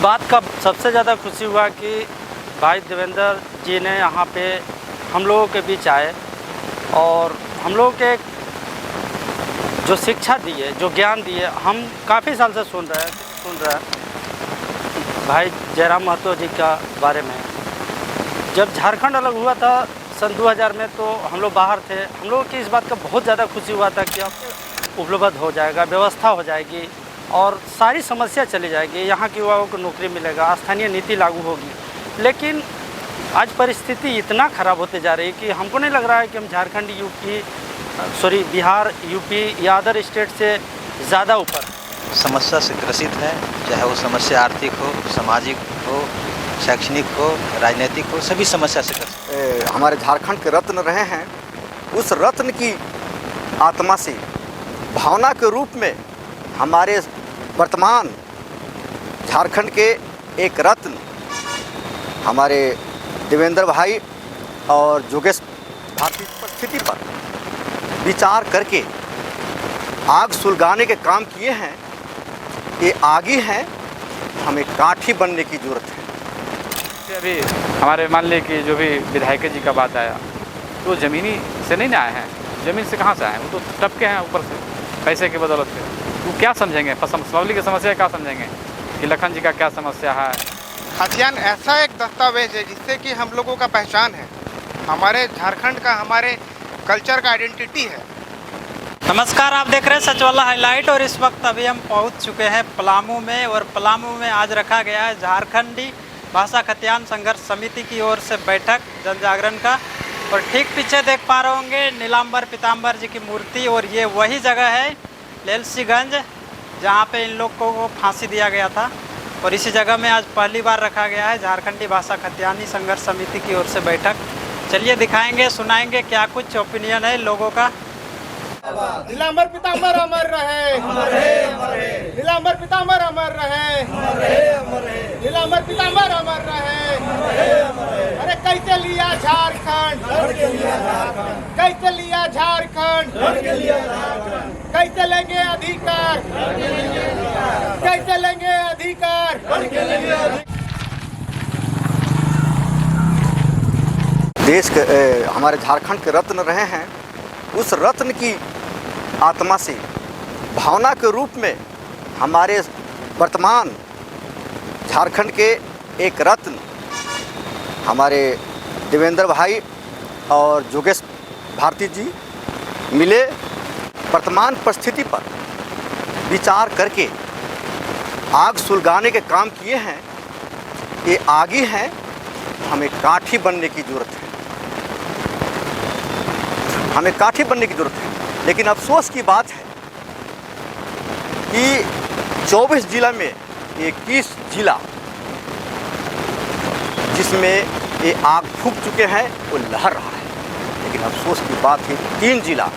बात का सबसे ज़्यादा खुशी हुआ कि भाई देवेंद्र जी ने यहाँ पे हम लोगों के बीच आए और हम लोगों के जो शिक्षा दी है, जो ज्ञान दिए, हम काफ़ी साल से सुन रहे हैं भाई जयराम महतो जी का बारे में। जब झारखंड अलग हुआ था सन 2000 में तो हम लोग बाहर थे। हम लोगों की इस बात का बहुत ज़्यादा खुशी हुआ था कि अब उपलब्ध हो जाएगा, व्यवस्था हो जाएगी और सारी समस्या चली जाएगी, यहाँ के युवाओं को नौकरी मिलेगा, स्थानीय नीति लागू होगी। लेकिन आज परिस्थिति इतना ख़राब होते जा रही है कि हमको नहीं लग रहा है कि हम झारखंड बिहार, यूपी या अदर स्टेट से ज़्यादा ऊपर समस्या से ग्रसित है, चाहे वो समस्या आर्थिक हो, सामाजिक हो, शैक्षणिक हो, राजनीतिक हो, सभी समस्या से ग्रसित। हमारे झारखंड के रत्न रहे हैं, उस रत्न की आत्मा से भावना के रूप में हमारे वर्तमान झारखंड के एक रत्न हमारे देवेंद्र भाई और जोगेश भारती की स्थिति पर विचार करके आग सुलगाने के काम किए हैं। ये आगे हैं, हमें काठी बनने की ज़रूरत है। अभी हमारे मान लें कि जो भी विधायक जी का बात आया तो ज़मीनी से नहीं आए हैं, ज़मीन से कहाँ से आए हैं? वो तो टपके हैं ऊपर से पैसे की बदौलत से। वो क्या समझेंगे? पब्लिक की समस्या क्या समझेंगे कि लखन जी का क्या समस्या है? खतियान ऐसा एक दस्तावेज है जिससे कि हम लोगों का पहचान है, हमारे झारखंड का, हमारे कल्चर का आइडेंटिटी है। नमस्कार, आप देख रहे हैं सचवाला हाईलाइट और इस वक्त अभी हम पहुंच चुके हैं पलामू में। और पलामू में आज रखा गया है झारखंडी भाषा खतियान संघर्ष समिति की ओर से बैठक जन जागरण का। और ठीक पीछे देख पा रहे होंगे नीलांबर पीताम्बर जी की मूर्ति, और ये वही जगह है लेलसीगंज जहाँ पे इन लोग को फांसी दिया गया था। और इसी जगह में आज पहली बार रखा गया है झारखंडी भाषा खतियानी संघर्ष समिति की ओर से बैठक। चलिए दिखाएंगे, सुनाएंगे क्या कुछ ओपिनियन है लोगों का। नीलांबर पीताम्बर अमर रहे, नीलांबर पीताम्बर अमर रहे, नीलांबर पीताम्बर अमर रहे। अरे कैसे लिया झारखंड, कैसे लिया झारखंड, कैसे लेंगे अधिकार, कैसे लेंगे अधिकार। देश के हमारे झारखंड के रत्न रहे हैं, उस रत्न की आत्मा से भावना के रूप में हमारे वर्तमान झारखंड के एक रत्न हमारे देवेंद्र भाई और जोगेश भारती जी मिले, वर्तमान परिस्थिति पर विचार करके आग सुलगाने के काम किए हैं। ये आगे हैं, हमें काठी बनने की ज़रूरत है, हमें काठी बनने की ज़रूरत है। लेकिन अफसोस की बात है कि 24 जिला में 21 जिला जिसमें ये आग फूंक चुके हैं वो लहर रहा है। लेकिन अफसोस की बात है 3 जिला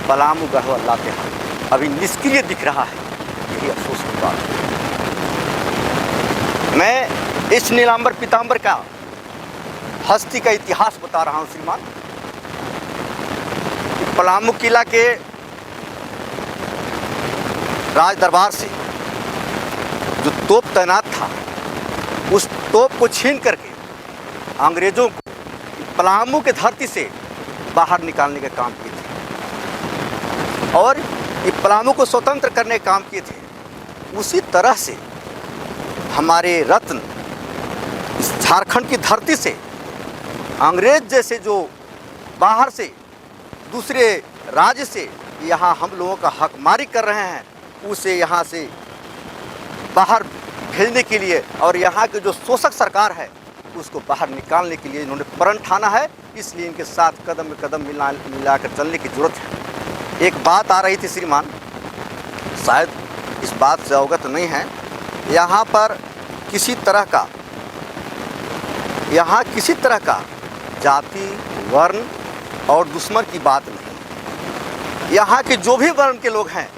पलामू, गढ़वा, लातेहार अभी निष्क्रिय दिख रहा है। यही अफसोस की बात है। मैं इस नीलांबर पीताम्बर का हस्ती का इतिहास बता रहा हूँ श्रीमान। पलामू किला के राज दरबार से जो तोप तैनात था, उस तोप को छीन करके अंग्रेज़ों को पलामू के धरती से बाहर निकालने का काम किए थे और ये पलामू को स्वतंत्र करने का काम किए थे। उसी तरह से हमारे रत्न इस झारखंड की धरती से अंग्रेज़ जैसे जो बाहर से दूसरे राज्य से यहाँ हम लोगों का हकमारी कर रहे हैं, उसे यहाँ से बाहर भेजने के लिए और यहाँ के जो शोषक सरकार है उसको बाहर निकालने के लिए इन्होंने प्रण ठाना है। इसलिए इनके साथ कदम में कदम मिलाकर चलने की ज़रूरत है। एक बात आ रही थी श्रीमान, शायद इस बात से अवगत नहीं है, यहाँ पर किसी तरह का जाति, वर्ण और दुश्मन की बात नहीं। यहाँ के जो भी वर्ण के लोग हैं,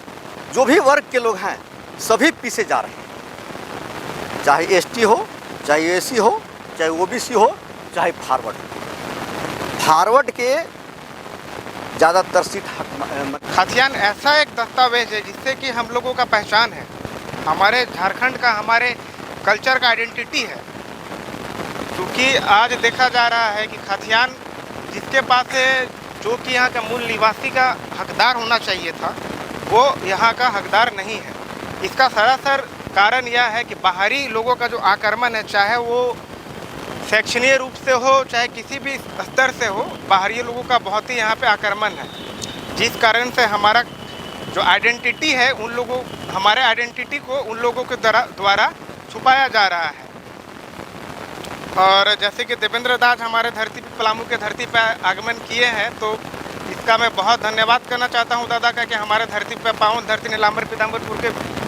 जो भी वर्ग के लोग हैं, सभी पीछे जा रहे हैं। चाहे एसटी हो, चाहे एसी हो, चाहे ओबीसी हो, चाहे फॉरवर्ड के ज़्यादातर सीट खतियान ऐसा एक दस्तावेज है जिससे कि हम लोगों का पहचान है, हमारे झारखंड का, हमारे कल्चर का आइडेंटिटी है। क्योंकि आज देखा जा रहा है कि खतियान जिसके पास है, जो कि यहाँ का मूल निवासी का हकदार होना चाहिए था, वो यहाँ का हकदार नहीं है। इसका सरासर कारण यह है कि बाहरी लोगों का जो आक्रमण है, चाहे वो शैक्षणिक रूप से हो, चाहे किसी भी स्तर से हो, बाहरी लोगों का बहुत ही यहाँ पे आक्रमण है, जिस कारण से हमारा जो आइडेंटिटी है, हमारे आइडेंटिटी को उन लोगों के द्वारा छुपाया जा रहा है। और जैसे कि देवेंद्र दास हमारे धरती पे, पलामू के धरती पर आगमन किए हैं, तो इसका मैं बहुत धन्यवाद करना चाहता हूं दादा का कि हमारे धरती पे, पावन धरती नीलांबर पीताम्बरपुर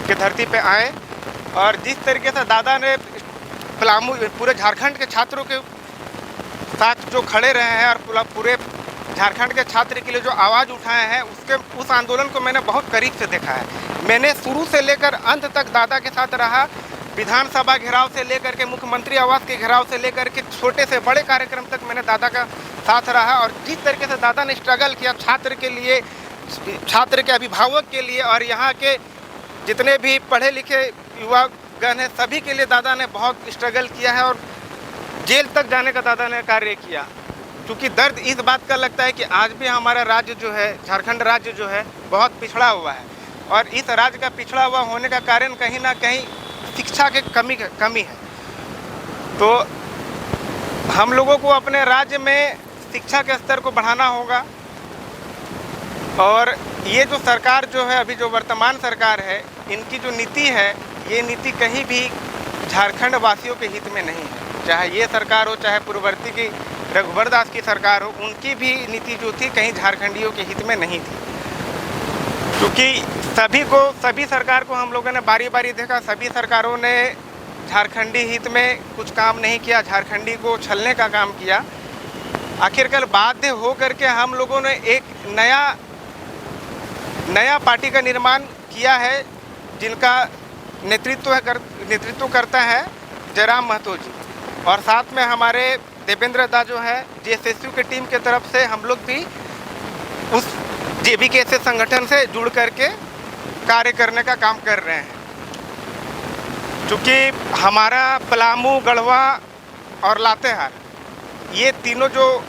के धरती पे आए। और जिस तरीके से दादा ने पलामू, पूरे झारखंड के छात्रों के साथ जो खड़े रहे हैं और पूरे झारखंड के छात्र के लिए जो आवाज़ उठाए हैं, उस आंदोलन को मैंने बहुत करीब से देखा है। मैंने शुरू से लेकर अंत तक दादा के साथ रहा। विधानसभा घेराव से लेकर के मुख्यमंत्री आवास के घेराव से लेकर के छोटे से बड़े कार्यक्रम तक मैंने दादा का साथ रहा। और जिस तरीके से दादा ने स्ट्रगल किया छात्र के लिए, छात्र के अभिभावक के लिए, और यहाँ के जितने भी पढ़े लिखे युवागण हैं, सभी के लिए दादा ने बहुत स्ट्रगल किया है और जेल तक जाने का दादा ने कार्य किया। क्योंकि दर्द इस बात का लगता है कि आज भी हमारा राज्य जो है, झारखंड राज्य जो है, बहुत पिछड़ा हुआ है। और इस राज्य का पिछड़ा हुआ होने का कारण कहीं ना कहीं शिक्षा के कमी है। तो हम लोगों को अपने राज्य में शिक्षा के स्तर को बढ़ाना होगा। और ये जो सरकार जो है, अभी जो वर्तमान सरकार है, इनकी जो नीति है, ये नीति कहीं भी झारखंड वासियों के हित में नहीं है। चाहे ये सरकार हो, चाहे पूर्ववर्ती की रघुवर दास की सरकार हो, उनकी भी नीति जो थी कहीं झारखंडियों के हित में नहीं थी। क्योंकि सभी सरकार को हम लोगों ने बारी बारी देखा, सभी सरकारों ने झारखंडी हित में कुछ काम नहीं किया, झारखंडी को छलने का काम किया। आखिरकार बाध्य हो करके हम लोगों ने एक नया पार्टी का निर्माण किया है, जिनका नेतृत्व करता है जयराम महतो जी। और साथ में हमारे देवेंद्र दा जो है, जेएसएसयू की टीम के तरफ से हम लोग भी उस जेबीके संगठन से जुड़ करके कार्य करने का काम कर रहे हैं। क्योंकि हमारा पलामू, गढ़वा और लातेहार, ये तीनों जो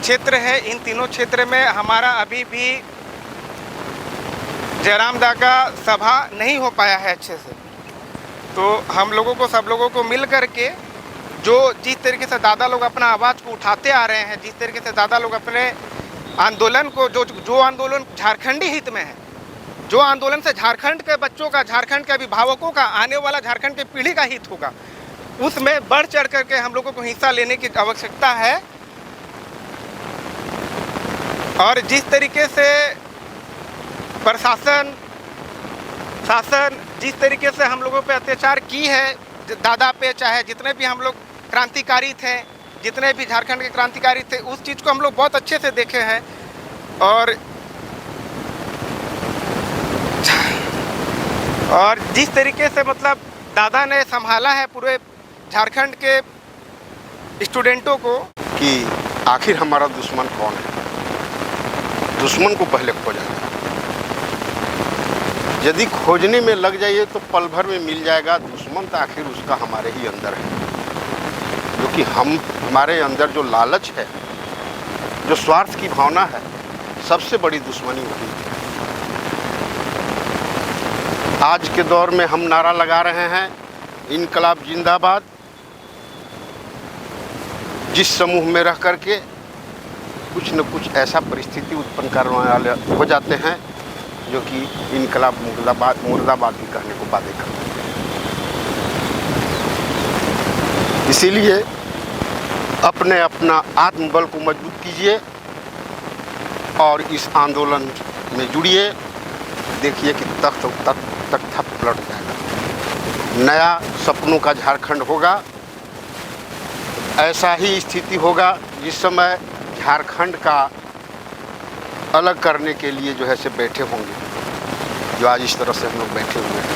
क्षेत्र है, इन तीनों क्षेत्र में हमारा अभी भी जयराम दा का सभा नहीं हो पाया है अच्छे से। तो हम लोगों को, सब लोगों को मिल करके, जो जिस तरीके से दादा लोग अपना आवाज़ को उठाते आ रहे हैं, जिस तरीके से दादा लोग अपने आंदोलन को, जो आंदोलन झारखंडी हित में है, जो आंदोलन से झारखंड के बच्चों का, झारखंड के अभिभावकों का, आने वाला झारखंड की पीढ़ी का हित होगा, उसमें बढ़ चढ़ करके हम लोगों को हिस्सा लेने की आवश्यकता है। और जिस तरीके से शासन जिस तरीके से हम लोगों पे अत्याचार की है दादा पे, चाहे जितने भी हम लोग क्रांतिकारी थे, जितने भी झारखंड के क्रांतिकारी थे, उस चीज़ को हम लोग बहुत अच्छे से देखे हैं। और जिस तरीके से मतलब दादा ने संभाला है पूरे झारखंड के स्टूडेंटों को, कि आखिर हमारा दुश्मन कौन है, दुश्मन को पहले खोजा जाए। यदि खोजने में लग जाइए तो पल भर में मिल जाएगा। दुश्मन तो आखिर उसका हमारे ही अंदर है, क्योंकि हमारे अंदर जो लालच है, जो स्वार्थ की भावना है, सबसे बड़ी दुश्मनी वही है। आज के दौर में हम नारा लगा रहे हैं, इनकलाब जिंदाबाद। जिस समूह में रह करके कुछ न कुछ ऐसा परिस्थिति उत्पन्न करने वाले हो जाते हैं जो कि इनकलाब मुर्दाबाद भी कहने को बाध्य करते हैं। इसीलिए अपना आत्मबल को मजबूत कीजिए और इस आंदोलन में जुड़िए। देखिए कि तख्ता पलट जाएगा, नया सपनों का झारखंड होगा। ऐसा ही स्थिति होगा जिस समय झारखंड का अलग करने के लिए जो है से बैठे होंगे, जो आज इस तरह से हम लोग बैठे हुए हैं।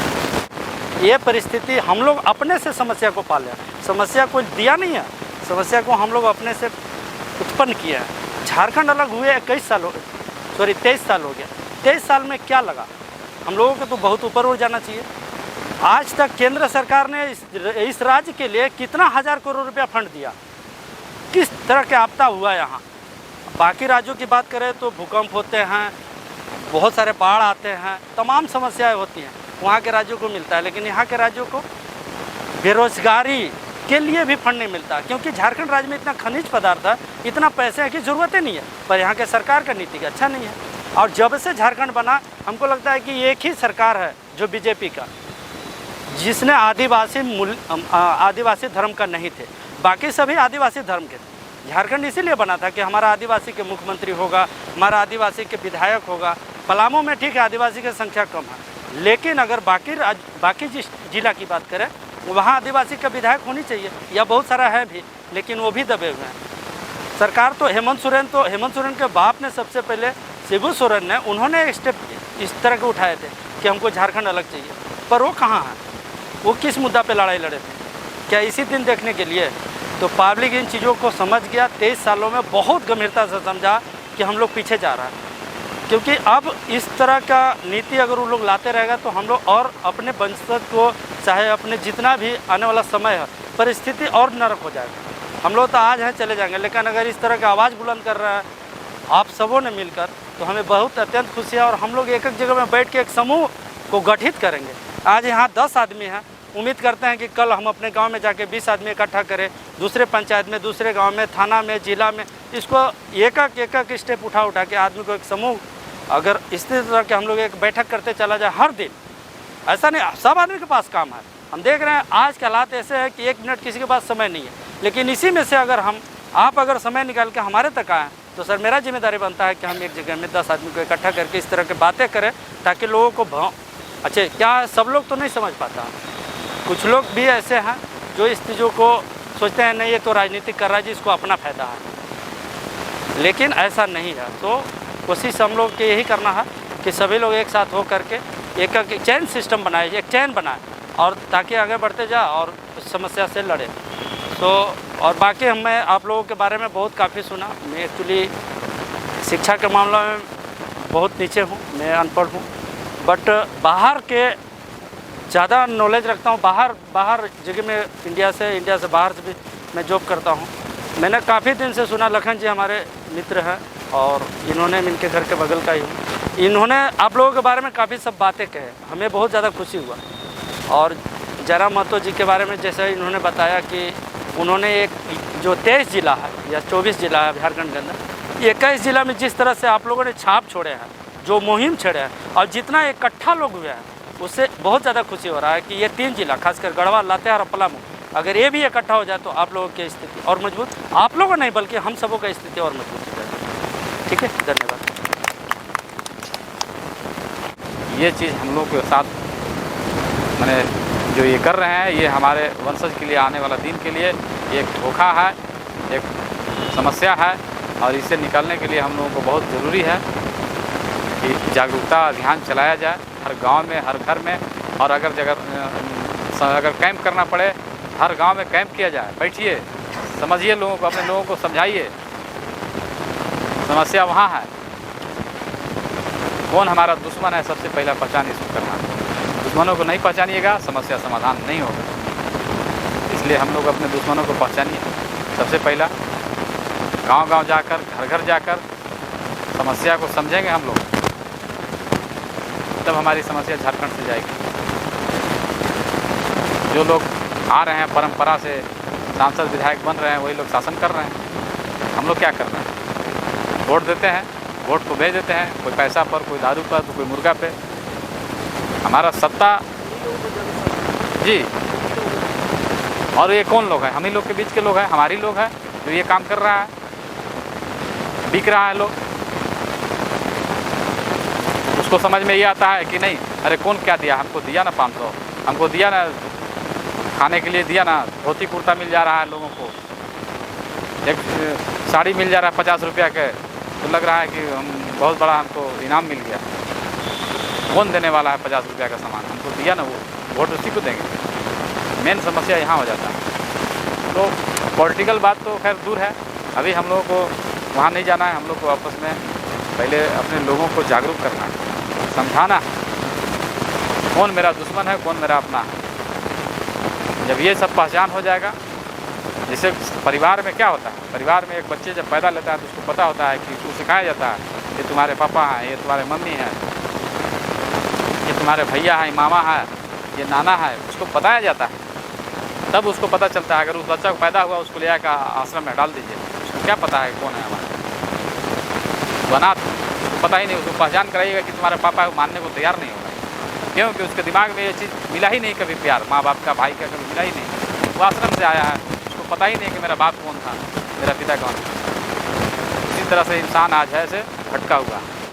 ये परिस्थिति हम लोग अपने से समस्या को पाले, समस्या कोई दिया नहीं है, समस्या को हम लोग अपने से उत्पन्न किया है। झारखंड अलग हुए 23 साल हो गया। 23 साल में क्या लगा? हम लोगों को तो बहुत ऊपर उड़ जाना चाहिए। आज तक केंद्र सरकार ने इस राज्य के लिए कितना 1000 करोड़ रुपया फंड दिया, किस तरह के आपदा हुआ यहाँ। बाकी राज्यों की बात करें तो भूकंप होते हैं, बहुत सारे बाढ़ आते हैं, तमाम समस्याएं होती हैं, वहाँ के राज्यों को मिलता है, लेकिन यहाँ के राज्यों को बेरोजगारी के लिए भी फंड नहीं मिलता, क्योंकि झारखंड राज्य में इतना खनिज पदार्थ है, इतना पैसे की ज़रूरत ही नहीं है, पर यहाँ के सरकार का नीति अच्छा नहीं है। और जब से झारखंड बना, हमको लगता है कि एक ही सरकार है जो बीजेपी का, जिसने आदिवासी धर्म का नहीं थे, बाकी सभी आदिवासी धर्म के थे। झारखंड इसीलिए बना था कि हमारा आदिवासी के मुख्यमंत्री होगा, हमारा आदिवासी के विधायक होगा। पलामू में ठीक है आदिवासी की संख्या कम है, लेकिन अगर बाकी जिस जिला की बात करें वहाँ आदिवासी का विधायक होनी चाहिए, या बहुत सारा है भी, लेकिन वो भी दबे हुए हैं। सरकार तो हेमंत सोरेन के बाप ने सबसे पहले, शिबू सोरेन ने, उन्होंने एक स्टेप इस तरह के उठाए थे कि हमको झारखंड अलग चाहिए, पर वो कहाँ है? वो किस मुद्दा पे लड़ाई लड़े थे? क्या इसी दिन देखने के लिए? तो पब्लिक इन चीज़ों को समझ गया, 23 सालों में बहुत गंभीरता से समझा कि हम लोग पीछे जा रहा है, क्योंकि अब इस तरह का नीति अगर वो लोग लाते रहेगा तो हम लोग और अपने वंशज को, चाहे अपने जितना भी आने वाला समय है, परिस्थिति और नरक हो जाएगा। हम लोग तो आज हैं चले जाएंगे, लेकिन अगर इस तरह का आवाज़ बुलंद कर रहा है आप सबों ने मिलकर, तो हमें बहुत अत्यंत खुशी है। और हम लोग एक जगह में बैठ के एक समूह को गठित करेंगे। आज यहाँ 10 आदमी हैं, उम्मीद करते हैं कि कल हम अपने गांव में जाके 20 आदमी इकट्ठा करें, दूसरे पंचायत में, दूसरे गांव में, थाना में, जिला में, इसको एक एक स्टेप उठा के आदमी को एक समूह, अगर इस तरह के हम लोग एक बैठक करते चला जाए हर दिन, ऐसा नहीं सब आदमी के पास काम है। हम देख रहे हैं आज के हालात ऐसे हैं कि 1 मिनट किसी के पास समय नहीं है, लेकिन इसी में से अगर आप अगर समय निकाल के हमारे तक आएँ तो सर मेरा जिम्मेदारी बनता है कि हम एक जगह में 10 आदमी को इकट्ठा करके इस तरह की बातें करें, ताकि लोगों को अच्छा क्या सब लोग तो नहीं समझ पाता, कुछ लोग भी ऐसे हैं जो इस चीज़ों को सोचते हैं नहीं ये तो राजनीति कर रहा है जिसको अपना फ़ायदा है, लेकिन ऐसा नहीं है। तो कोशिश हम लोग के यही करना है कि सभी लोग एक साथ हो करके एक चैन सिस्टम बनाए, एक चैन बनाए, और ताकि आगे बढ़ते जाए और उस समस्या से लड़े। तो और बाकी मैं आप लोगों के बारे में बहुत काफ़ी सुना। मैं एक्चुअली शिक्षा के मामला में बहुत नीचे हूँ, मैं अनपढ़ हूँ, बट बाहर के ज़्यादा नॉलेज रखता हूँ। बाहर जगह में इंडिया से बाहर से भी मैं जॉब करता हूँ। मैंने काफ़ी दिन से सुना, लखन जी हमारे मित्र हैं और इन्होंने इनके घर के बगल का ही हूँ, इन्होंने आप लोगों के बारे में काफ़ी सब बातें कहे, हमें बहुत ज़्यादा खुशी हुआ। और जयराम महतो जी के बारे में जैसे इन्होंने बताया कि उन्होंने एक जो 23 जिला है या 24 जिला है झारखंड के अंदर, 21 जिला में जिस तरह से आप लोगों ने छाप छोड़े हैं, जो मुहिम छेड़े हैं और जितना इकट्ठा लोग हुए हैं, उससे बहुत ज़्यादा खुशी हो रहा है कि ये 3 जिला खासकर गढ़वा, लातेहार और पलामू, अगर ये भी इकट्ठा हो जाए तो आप लोगों की स्थिति और मजबूत, आप लोगों नहीं बल्कि हम सबों का स्थिति और मजबूत हो जाएगी। ठीक है, धन्यवाद। ये चीज़ हम लोग के साथ मैंने जो ये कर रहे हैं, ये हमारे वंशज के लिए, आने वाला दिन के लिए एक धोखा है, एक समस्या है, और इससे निकलने के लिए हम लोगों को बहुत ज़रूरी है कि जागरूकता अभियान चलाया जाए हर गांव में, हर घर में, और अगर कैंप करना पड़े हर गांव में कैंप किया जाए। बैठिए, समझिए लोगों को, अपने लोगों को समझाइए समस्या वहाँ है, कौन हमारा दुश्मन है, सबसे पहला पहचान इसको करना। दुश्मनों को नहीं पहचानिएगा, समस्या समाधान नहीं होगा। इसलिए हम लोग अपने दुश्मनों को पहचानिए, सबसे पहला गांव-गांव जाकर, घर-घर जाकर समस्या को समझेंगे हम लोग, तब हमारी समस्या झारखंड से जाएगी। जो लोग आ रहे हैं परंपरा से सांसद विधायक बन रहे हैं, वही लोग शासन कर रहे हैं। हम लोग क्या कर रहे हैं? वोट देते हैं, वोट को भेज देते हैं, कोई पैसा पर, कोई दारू पर, तो कोई मुर्गा पे। हमारा सत्ता जी, और ये कौन लोग हैं? हम ही लोग के बीच के लोग हैं, हमारी लोग हैं जो ये काम कर रहा है, बिक रहा है लोग। उसको समझ में ये आता है कि नहीं, अरे कौन क्या दिया, हमको दिया ना 500, हमको दिया ना खाने के लिए, दिया ना, धोती कुर्ता मिल जा रहा है लोगों को, एक साड़ी मिल जा रहा है 50 रुपया के, तो लग रहा है कि हम बहुत बड़ा हमको इनाम मिल गया। कौन देने वाला है 50 रुपया का सामान? हमको दिया ना, वो वोट उसी को देंगे। मेन समस्या यहाँ हो जाता है। तो पॉलिटिकल बात तो खैर दूर है, अभी हम लोगों को वहाँ नहीं जाना है। हम लोग को आपस में पहले अपने लोगों को जागरूक करना है, समझाना है कौन मेरा दुश्मन है, कौन मेरा अपना है। जब ये सब पहचान हो जाएगा, जैसे परिवार में क्या होता है, परिवार में एक बच्चे जब पैदा लेता है तो उसको पता होता है कि उसको सिखाया जाता है ये तुम्हारे पापा हैं, ये तुम्हारे मम्मी है, ये तुम्हारे भैया है, मामा है, ये नाना है, उसको बताया जाता है। तब उसको पता चलता है। अगर उस बच्चा को पैदा हुआ उसको ले आकर आश्रम में डाल दीजिए, उसको क्या पता है कौन है हमारा, तो अनाथ, उसको पता ही नहीं। उसको पहचान कराइएगा कि तुम्हारे पापा को मानने को तैयार नहीं होगा, क्योंकि उसके दिमाग में ये चीज़ मिला ही नहीं कभी, प्यार माँ बाप का, भाई का कभी मिला ही नहीं। वो आश्रम से आया है, उसको पता ही नहीं कि मेरा बाप कौन था, मेरा पिता कौन था। इसी तरह से इंसान आज है से भटका हुआ है।